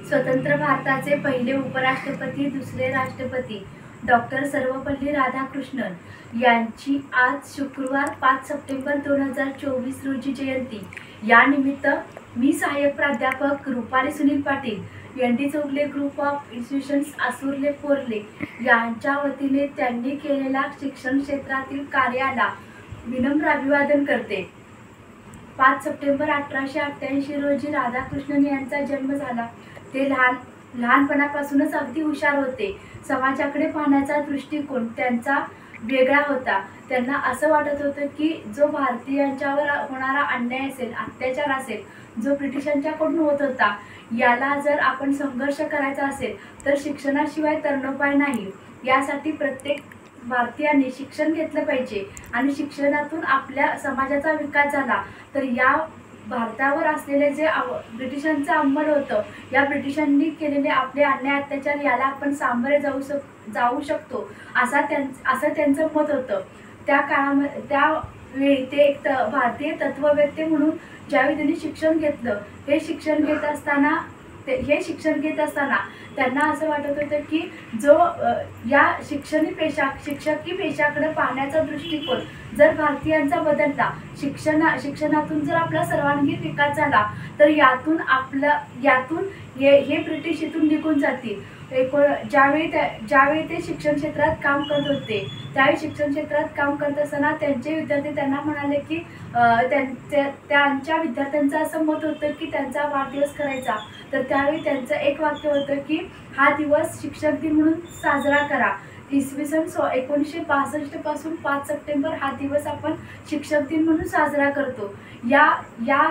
स्वतंत्र भारताचे पहिले उपराष्ट्रपती, दुसरे राष्ट्रपती डॉक्टर सर्वपल्ली राधाकृष्णन यांची आज शुक्रवार 5 सप्टेंबर 2024 रोजी जयंती. यानिमित्त मी सहाय्यक प्राध्यापक Rupali Sunil Patil ND Chougule group of institutions Asurle Porle यांच्या वतीने त्यांनी केलेल्या शिक्षण क्षेत्रातील कार्याला विनम्र अभिवादन करते. 5 सप्टेंबर 1888 रोजी राधाकृष्णन यांचा जन्म झाला. ते लहानपणापासूनच अगदी हुशार होते. समाजाकडे पाहण्याचा दृष्टिकोन त्यांचा वेगळा होता. त्यांना असं वाटत होतं की जो भारतीयांच्यावर होणारा अन्याय असेल, अत्याचार असेल, जो ब्रिटिशांच्याकडून होत होता, याला जर आपण संघर्ष करायचा असेल तर शिक्षणाशिवाय तरणोपाय नाही. यासाठी प्रत्येक भारतीयांनी शिक्षण घेतलं पाहिजे आणि शिक्षणातून आपल्या समाजाचा विकास झाला तर या भारतावर असलेले जे ब्रिटिशांचं अंमल होतं, या ब्रिटिशांनी केलेले आपले अन्याय अत्याचार याला आपण सामोरे जाऊ शकतो असं त्यांचं मत होतं. त्या काळामध्ये त्यावेळी ते एक भारतीय तत्ववेत्ते म्हणून ज्यावेळी त्यांनी शिक्षण घेतलं, हे शिक्षण घेत असताना त्यांना असं वाटत होतं की जो या शिक्षकी पेशाकडे पाहण्याचा दृष्टिकोन जर भारतीयांचा बदलला, शिक्षणातून जर आपला सर्वांगीण विकास झाला तर यातून हे ब्रिटिश इथून निघून जातील. ज्यावेळी ते शिक्षण क्षेत्रात काम करत होते, त्यावेळी शिक्षण क्षेत्रात काम करत असताना त्यांचे विद्यार्थी त्यांना म्हणाले की त्यांच्या विद्यार्थ्यांचं असं मत होतं की त्यांचा वाढदिवस करायचा, तर त्यावेळी त्यांचं एक वाक्य होतं की हा दिवस शिक्षक दिन म्हणून साजरा करा. इसवी सन 1962 पासून 5 सप्टेंबर हा दिवस आपण शिक्षक दिन म्हणून साजरा करतो. या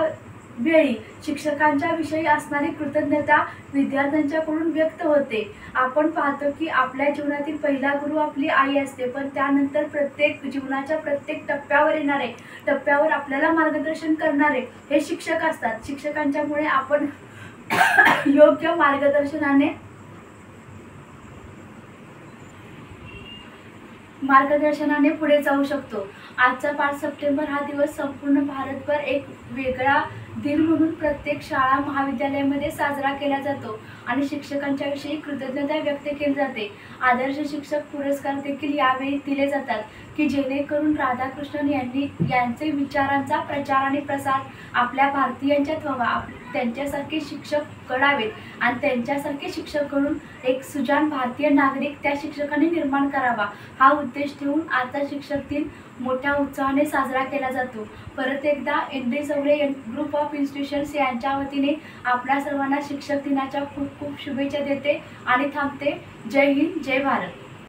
वेळी शिक्षकांच्या विषयी असणारी कृतज्ञता विद्यार्थ्यांच्याकडून व्यक्त होते. आपण पाहतो की आपल्या जीवनातील पहिला गुरु आपली आई असते, पण त्यानंतर जीवनाच्या प्रत्येक टप्प्यावर आपल्याला मार्गदर्शन करणारे हे शिक्षक असतात. शिक्षकांच्यामुळे आपण योग्य मार्गदर्शनाने पुढे जाऊ शकतो. आजचा 5 सप्टेंबर हा दिवस संपूर्ण भारतभर एक वेगळा दिन म्हणून प्रत्येक शाळा महाविद्यालयामध्ये साजरा केला जातो आणि शिक्षकांच्या विषयी कृतज्ञता व्यक्त केली जाते. आदर्श शिक्षक पुरस्कार देखील यावेळी दिले जातात की जेणेकरून राधाकृष्णन यांचे विचारांचा प्रचार आणि प्रसार आपल्या भारतीयांच्यात व्हावा. त्यांच्यासारखे शिक्षक घडावेत आणि त्यांच्यासारखे शिक्षक घडून एक सुजाण भारतीय नागरिक त्या शिक्षकांनी निर्माण करावा, हा उद्देश ठेवून आजचा शिक्षक दिन मोठ्या उत्साहाने साजरा केला जातो. परत एकदा ND Chougule group of institutions यांच्या वतीने आपल्या सर्वांना शिक्षक दिनाच्या खूप खूप शुभेच्छा देते आणि थांबते. जय हिंद, जय भारत.